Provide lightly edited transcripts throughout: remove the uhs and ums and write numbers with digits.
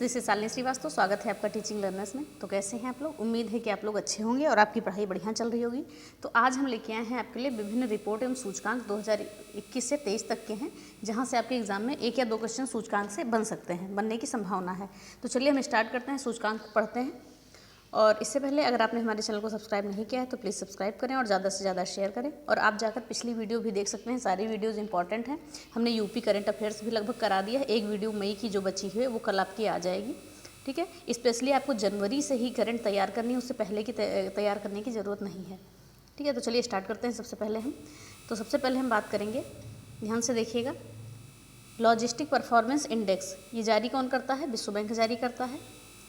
This is Shalini Srivastava. स्वागत है आपका टीचिंग लर्नर्स में। तो कैसे हैं आप लोग? उम्मीद है कि आप लोग अच्छे होंगे और आपकी पढ़ाई बढ़िया चल रही होगी। तो आज हम लेके आए हैं आपके लिए विभिन्न रिपोर्ट एवं सूचकांक 2021 से 23 तक के हैं, जहां से आपके एग्जाम में एक या दो क्वेश्चन सूचकांक से बन सकते हैं, बनने की संभावना है। तो चलिए हम स्टार्ट करते हैं, सूचकांक पढ़ते हैं। और इससे पहले अगर आपने हमारे चैनल को सब्सक्राइब नहीं किया है तो प्लीज़ सब्सक्राइब करें और ज़्यादा से ज़्यादा शेयर करें। और आप जाकर पिछली वीडियो भी देख सकते हैं, सारी वीडियोज़ इंपॉर्टेंट हैं। हमने यूपी करंट अफेयर्स भी लगभग करा दिया है। एक वीडियो मई की जो बची है वो कल आपकी आ जाएगी, ठीक है। स्पेशली आपको जनवरी से ही करंट तैयार करनी है, उससे पहले की तैयार करने की ज़रूरत नहीं है, ठीक है। तो चलिए स्टार्ट करते हैं। सबसे पहले हम बात करेंगे, ध्यान से देखिएगा। लॉजिस्टिक परफॉर्मेंस इंडेक्स ये जारी कौन करता है? विश्व बैंक जारी करता है,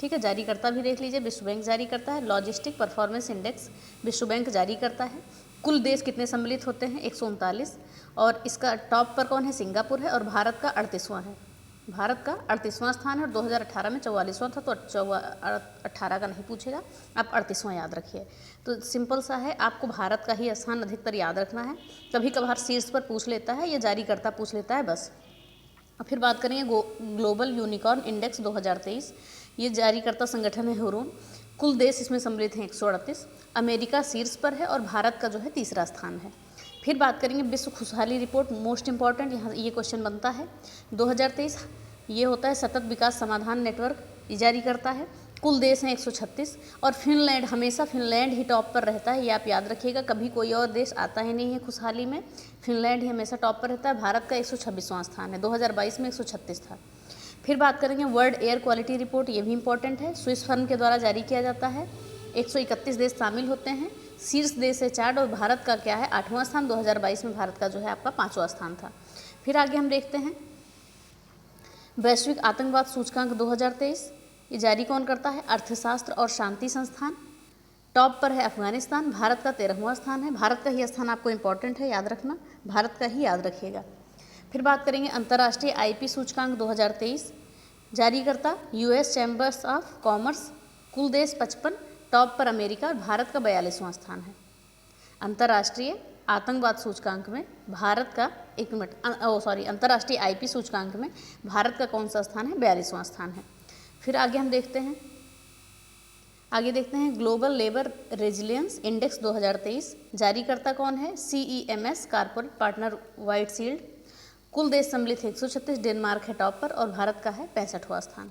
ठीक है। जारीकर्ता भी देख लीजिए, विश्व बैंक जारी करता है। लॉजिस्टिक परफॉर्मेंस इंडेक्स विश्व बैंक जारी करता है। कुल देश कितने सम्मिलित होते हैं? 139। और इसका टॉप पर कौन है? सिंगापुर है। और भारत का 38वां है। भारत का 38वां स्थान है और 2018 में 44वां था, तो 18 का नहीं पूछेगा, आप 38वां याद रखिए। तो सिंपल सा है, आपको भारत का ही स्थान अधिकतर याद रखना है। कभी कभार शीर्ष पर पूछ लेता है या जारीकर्ता पूछ लेता है, बस। और फिर बात करेंगे ग्लोबल यूनिकॉर्न इंडेक्स 2023। ये जारीकर्ता संगठन है हुरून। कुल देश इसमें सम्मिलित हैं 138। अमेरिका शीर्ष पर है और भारत का जो है तीसरा स्थान है। फिर बात करेंगे विश्व खुशहाली रिपोर्ट, मोस्ट इंपॉर्टेंट, यहाँ ये क्वेश्चन बनता है 2023। ये होता है सतत विकास समाधान नेटवर्क, ये जारी करता है। कुल देश हैं 136। और फिनलैंड, हमेशा फिनलैंड ही टॉप पर रहता है, ये आप याद रखिएगा। कभी कोई और देश आता ही नहीं है खुशहाली में, फिनलैंड ही हमेशा टॉप पर रहता है। भारत का 126वां स्थान है, 2022 में 136 था। फिर बात करेंगे वर्ल्ड एयर क्वालिटी रिपोर्ट, ये भी इंपॉर्टेंट है, स्विस फर्म के द्वारा जारी किया जाता है। 131 देश शामिल होते हैं। शीर्ष देश है चार्ट और भारत का क्या है? 8वां स्थान। 2022 में भारत का जो है आपका 5वां स्थान था। फिर आगे हम देखते हैं वैश्विक आतंकवाद सूचकांक 2023। ये जारी कौन करता है? अर्थशास्त्र और शांति संस्थान। टॉप पर है अफगानिस्तान। भारत का 13वां स्थान है। भारत का ही स्थान आपको इंपॉर्टेंट है, याद रखना, भारत का ही याद रखिएगा। फिर बात करेंगे अंतर्राष्ट्रीय आईपी सूचकांक 2023। जारी करता यूएस चैम्बर्स ऑफ कॉमर्स। कुल देश 55। टॉप पर अमेरिका और भारत का 42वां स्थान है। अंतर्राष्ट्रीय आतंकवाद सूचकांक में भारत का, अंतर्राष्ट्रीय आईपी सूचकांक में भारत का कौन सा स्थान है? 42वां स्थान है। फिर आगे हम देखते हैं ग्लोबल लेबर रेजिलियंस इंडेक्स 2023। जारी करता कौन है? CEMS, corporate partner white shield. कुल देश सम्मिलित 136। डेनमार्क है टॉप पर और भारत का है 65वां स्थान।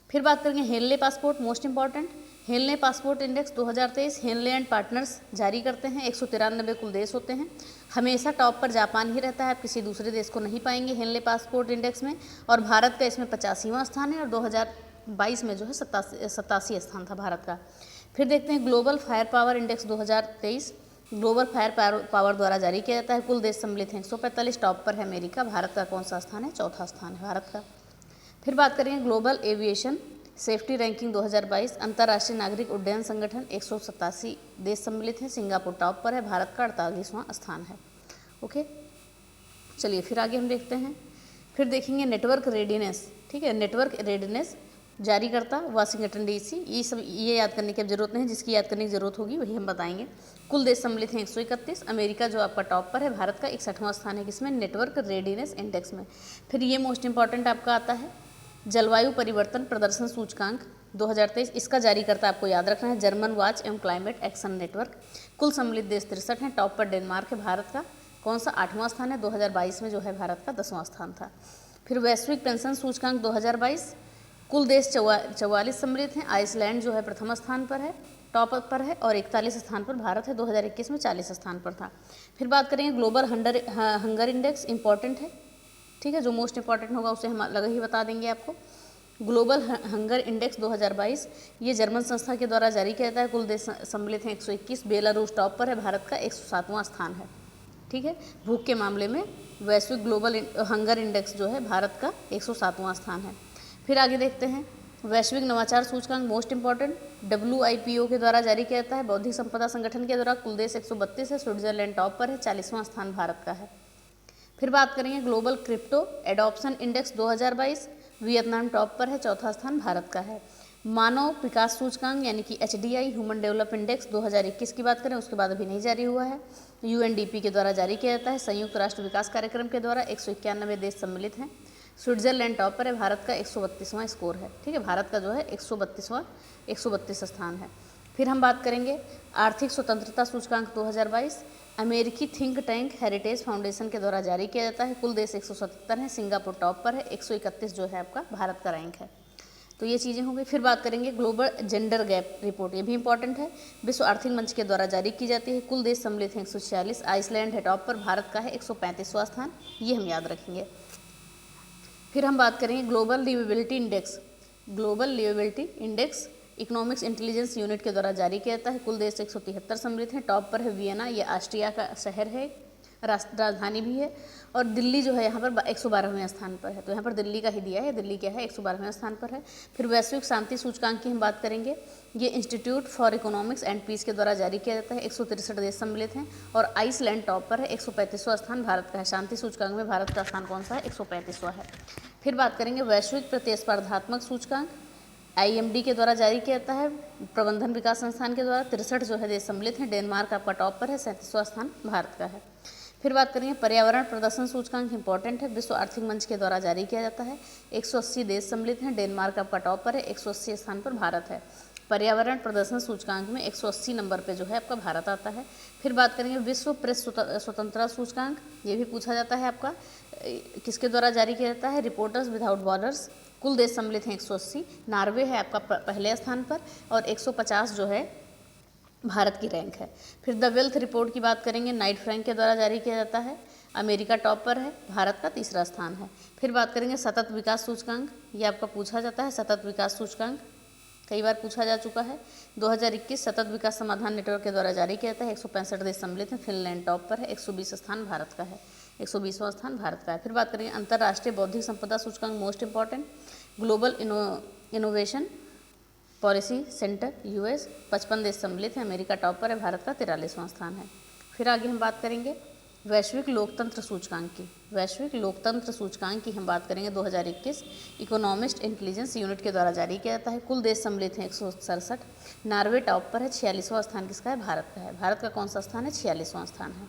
फिर बात करेंगे Henley passport, most important, Henley passport index 2023। Henley and partners जारी करते हैं। 193 कुल देश होते हैं। हमेशा टॉप पर जापान ही रहता है, आप किसी दूसरे देश को नहीं पाएंगे हेनले पासपोर्ट इंडेक्स में। और भारत का इसमें 85वां स्थान है और 2022 में जो है 87 स्थान था भारत का। फिर देखते हैं global fire power index 2023। Global fire power द्वारा जारी किया जाता है। कुल देश सम्मिलित हैं 145। टॉप पर है अमेरिका। भारत का कौन सा स्थान है? 4था स्थान है भारत का। फिर बात करेंगे ग्लोबल एविएशन सेफ्टी रैंकिंग 2022। अंतर्राष्ट्रीय नागरिक उड्डयन संगठन 187 देश सम्मिलित हैं। सिंगापुर टॉप पर है। भारत का 48वां स्थान है। ओके, चलिए फिर आगे हम देखते हैं। फिर देखेंगे नेटवर्क रेडीनेस, ठीक है। नेटवर्क रेडीनेस जारी करता वाशिंगटन DC। ये याद करने की अब जरूरत नहीं, जिसकी याद करने की जरूरत होगी वही हम बताएंगे। कुल देश सम्मिलित हैं 131। अमेरिका जो आपका टॉप पर है, भारत का 61वां स्थान है, किसमें? नेटवर्क रेडीनेस इंडेक्स में। फिर ये मोस्ट इंपॉर्टेंट आपका आता है जलवायु परिवर्तन प्रदर्शन सूचकांक 2023। इसका जारी करता आपको याद रखना है जर्मन वाच एवं क्लाइमेट एक्शन नेटवर्क। कुल सम्मिलित देश 63 हैं। टॉप पर डेनमार्क है। भारत का कौन सा? 8वां स्थान है। 2022 में जो है भारत का 10वां स्थान था। फिर वैश्विक पेंशन सूचकांक 2022। कुल देश 44 सम्मिलित हैं। आइसलैंड जो है प्रथम स्थान पर है, टॉप पर है और 41 स्थान पर भारत है। 2021 में 40 स्थान पर था। फिर बात करेंगे ग्लोबल हंगर इंडेक्स, इंपॉर्टेंट है, ठीक है। जो मोस्ट इंपॉर्टेंट होगा उसे हम अलग ही बता देंगे आपको। ग्लोबल हंगर इंडेक्स 2022 ये जर्मन संस्था के द्वारा जारी किया जाता है। कुल देश सम्मिलित हैं 121। बेलारूस टॉप पर है। भारत का 107वां स्थान है, ठीक है। भूख के मामले में वैश्विक ग्लोबल हंगर इंडेक्स जो है भारत का 107वां स्थान है। फिर आगे देखते हैं वैश्विक नवाचार सूचकांक, मोस्ट इंपॉर्टेंट, WIPO के द्वारा जारी किया जाता है, बौद्धिक संपदा संगठन के द्वारा। कुल देश 132 है। स्विट्जरलैंड टॉप पर है, 40वां स्थान भारत का है। फिर बात करेंगे global crypto adoption index 2022। Vietnam top पर है, 4था स्थान भारत का है। मानव विकास सूचकांक यानी कि HDI ह्यूमन डेवलप इंडेक्स 2021 की बात करें, उसके बाद अभी नहीं जारी हुआ है, UNDP के द्वारा जारी किया जाता है। संयुक्त राष्ट्र विकास कार्यक्रम के द्वारा 191 देश सम्मिलित हैं। स्विट्जरलैंड टॉप पर है, भारत का 132वां स्कोर है। ठीक है, भारत का जो है 132 स्थान है। फिर हम बात करेंगे आर्थिक स्वतंत्रता सूचकांक 2022, अमेरिकी थिंक टैंक हेरिटेज फाउंडेशन के द्वारा जारी किया जाता है। कुल देश 177 है, सिंगापुर टॉप पर है, 131 जो है आपका भारत का रैंक है। तो ये चीज़ें हो गई। फिर बात करेंगे ग्लोबल जेंडर गैप रिपोर्ट, ये भी इंपॉर्टेंट है, विश्व आर्थिक मंच के द्वारा जारी की जाती है। कुल देश सम्मिलित हैं 146, आइसलैंड है टॉप पर, भारत का है 135वां स्थान, ये हम याद रखेंगे। फिर हम बात करेंगे global liveability index, global liveability index economics intelligence unit के द्वारा जारी किया जाता है। कुल देश 173 सम्मिलित हैं, टॉप पर है वियना, ये ऑस्ट्रिया का शहर है, राजधानी भी है। और दिल्ली जो है यहाँ पर 112वें स्थान पर है, तो यहाँ पर दिल्ली का ही दिया है, दिल्ली क्या है 112वें स्थान पर है। फिर वैश्विक शांति सूचकांक की हम बात करेंगे, ये institute for economics and peace के द्वारा जारी किया जाता है। 163 देश सम्मिलित हैं और आइसलैंड टॉप पर है, 135वां स्थान भारत का है। शांति सूचकांक में भारत का स्थान कौन सा है, 135वां है। फिर बात करेंगे वैश्विक प्रतिस्पर्धात्मक सूचकांक, IMD के द्वारा जारी किया जाता है, प्रबंधन विकास संस्थान के द्वारा। 63 जो है देश सम्मिलित हैं, डेनमार्क आपका टॉप पर है, 37वां स्थान भारत का है। फिर बात करेंगे पर्यावरण प्रदर्शन सूचकांक, इंपॉर्टेंट है, विश्व आर्थिक मंच के द्वारा जारी किया जाता है। 180 देश सम्मिलित हैं, डेनमार्क आपका टॉप पर है, 180 स्थान पर भारत है। पर्यावरण प्रदर्शन सूचकांक में 180 नंबर पे जो है आपका भारत आता है। फिर बात करेंगे विश्व प्रेस स्वतंत्रता सूचकांक, ये भी पूछा जाता है आपका, किसके द्वारा जारी किया जाता है, रिपोर्टर्स विदाउट बॉर्डर्स। कुल देश सम्मिलित हैं 180, नॉर्वे है आपका पहले स्थान पर और 150 जो है भारत की रैंक है। फिर द वेल्थ रिपोर्ट की बात करेंगे, नाइट फ्रैंक के द्वारा जारी किया जाता है, अमेरिका टॉप पर है, भारत का 3रा स्थान है। फिर बात करेंगे सतत विकास सूचकांक, ये आपका पूछा जाता है, सतत विकास सूचकांक कई बार पूछा जा चुका है। 2021 सतत विकास समाधान नेटवर्क के द्वारा जारी किया जाता है, 165 देश सम्मिलित हैं, फिनलैंड टॉप पर है, 120 स्थान भारत का है, 120वां स्थान भारत का है। फिर बात करेंगे अंतर्राष्ट्रीय बौद्धिक संपदा सूचकांक, most important, global innovation policy centre US, 55 देश सम्मिलित हैं, अमेरिका टॉप पर है, भारत का 43वां स्थान है। फिर आगे हम बात करेंगे वैश्विक लोकतंत्र सूचकांक की, वैश्विक लोकतंत्र सूचकांक की हम बात करेंगे 2021 इकोनॉमिस्ट इंटेलिजेंस यूनिट के द्वारा जारी किया जाता है। कुल देश सम्मिलित हैं 167, नॉर्वे टॉप पर है, 46वां स्थान किसका है, भारत का है। भारत का कौन सा स्थान है, 46वां स्थान है।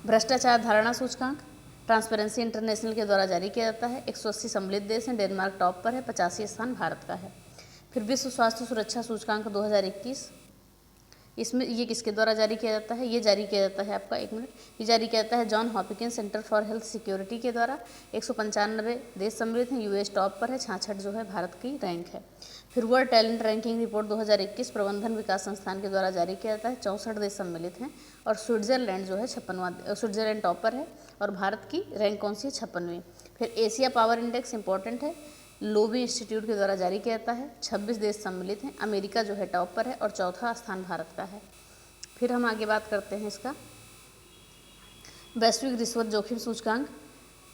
भ्रष्टाचार धारणा सूचकांक ट्रांसपेरेंसी इंटरनेशनल के द्वारा जारी किया जाता है, 180 सम्मिलित देश हैं, डेनमार्क टॉप पर है, 85 स्थान भारत का है। फिर विश्व स्वास्थ्य सुरक्षा सूचकांक 2021, इसमें ये किसके द्वारा जारी किया जाता है, ये जारी किया जाता है आपका, एक मिनट, ये जारी किया जाता है John Hopkins centre for health security के द्वारा। 195 देश सम्मिलित हैं, US टॉप पर है, 66 जो है भारत की रैंक है। फिर वर्ल्ड टैलेंट रैंकिंग रिपोर्ट 2021 प्रबंधन विकास संस्थान के द्वारा जारी किया जाता है, 64 देश सम्मिलित हैं और स्विट्जरलैंड जो है 56वां, स्विट्जरलैंड टॉप पर है और भारत की रैंक कौन सी है, 56वीं। फिर एशिया पावर इंडेक्स इंपॉर्टेंट है, लोबी इंस्टीट्यूट के द्वारा जारी किया जाता है, 26 देश सम्मिलित हैं, अमेरिका जो है टॉप पर है और 4था स्थान भारत का है। फिर हम आगे बात करते हैं इसका वैश्विक रिश्वत जोखिम सूचकांक,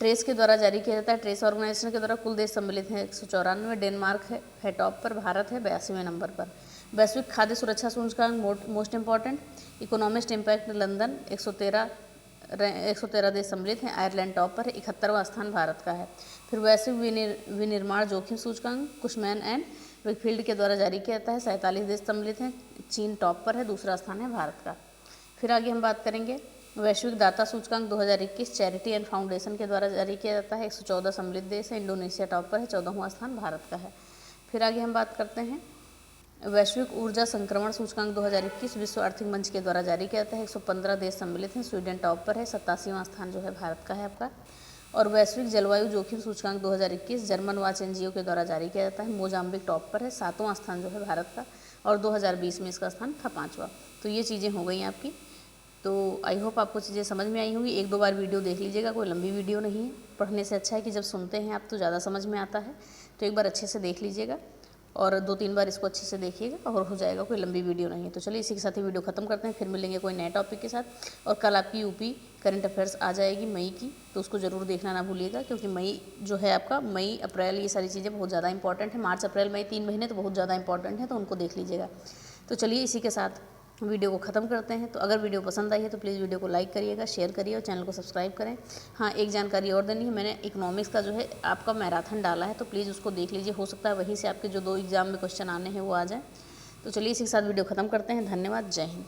ट्रेस के द्वारा जारी किया जाता है, ट्रेस ऑर्गेनाइजेशन के द्वारा। कुल देश सम्मिलित हैं 194, डेनमार्क है टॉप पर, भारत है 82वें नंबर पर। वैश्विक खाद्य सुरक्षा सूचकांक most important, economist impact London 113 देश सम्मिलित हैं, आयरलैंड टॉप पर है, 71वां स्थान भारत का है। फिर वैश्विक विनिर्माण जोखिम सूचकांक कुशमैन एंड विकफील्ड के द्वारा जारी किया जाता है, 47 देश सम्मिलित हैं, चीन टॉप पर है, 2रा स्थान है भारत का। फिर आगे हम बात करेंगे वैश्विक दाता सूचकांक 2021 चैरिटी एंड फाउंडेशन के द्वारा जारी किया जाता है, 114 सम्मिलित देश है, इंडोनेशिया टॉप पर है, 14वां स्थान भारत का है। फिर आगे हम बात करते हैं वैश्विक ऊर्जा संक्रमण सूचकांक 2021 विश्व आर्थिक मंच के द्वारा जारी किया जाता है, 115 देश सम्मिलित हैं, स्वीडन टॉप पर है, 87वां स्थान जो है भारत का है आपका। और वैश्विक जलवायु जोखिम सूचकांक 2021 जर्मन वाच NGO के द्वारा जारी किया जाता है, मोजाम्बिक टॉप पर है, 7वां स्थान जो है भारत का और 2020 में इसका स्थान था 5वां। तो ये चीज़ें हो गई आपकी। तो आई होप आपको चीज़ें समझ में आई होंगी। 1-2 बार वीडियो देख लीजिएगा, कोई लंबी वीडियो नहीं है। पढ़ने से अच्छा है कि जब सुनते हैं आप तो ज़्यादा समझ में आता है, तो एक बार अच्छे से देख लीजिएगा और 2-3 बार इसको अच्छे से देखिएगा और हो जाएगा, कोई लंबी वीडियो नहीं है। तो चलिए इसी के साथ ही वीडियो खत्म करते हैं, फिर मिलेंगे कोई नए टॉपिक के साथ। और कल आपकी UP करंट अफेयर्स आ जाएगी मई की, तो उसको ज़रूर देखना ना भूलिएगा, क्योंकि मई जो है आपका मई अप्रैल ये सारी चीज़ें बहुत ज़्यादा इंपॉर्टेंट है। मार्च अप्रैल मई 3 महीने तो बहुत ज़्यादा इंपॉर्टेंट है, तो उनको देख लीजिएगा। तो चलिए इसी के साथ वीडियो को ख़त्म करते हैं। तो अगर वीडियो पसंद आई है तो प्लीज़ वीडियो को लाइक करिएगा, शेयर करिए और चैनल को सब्सक्राइब करें। हाँ, एक जानकारी और देनी है, मैंने इकोनॉमिक्स का जो है आपका मैराथन डाला है, तो प्लीज़ उसको देख लीजिए, हो सकता है वहीं से आपके जो 2 एग्ज़ाम में क्वेश्चन आने हैं वो आ जाए। तो चलिए इसी के साथ वीडियो ख़त्म करते हैं। धन्यवाद, जय हिंद।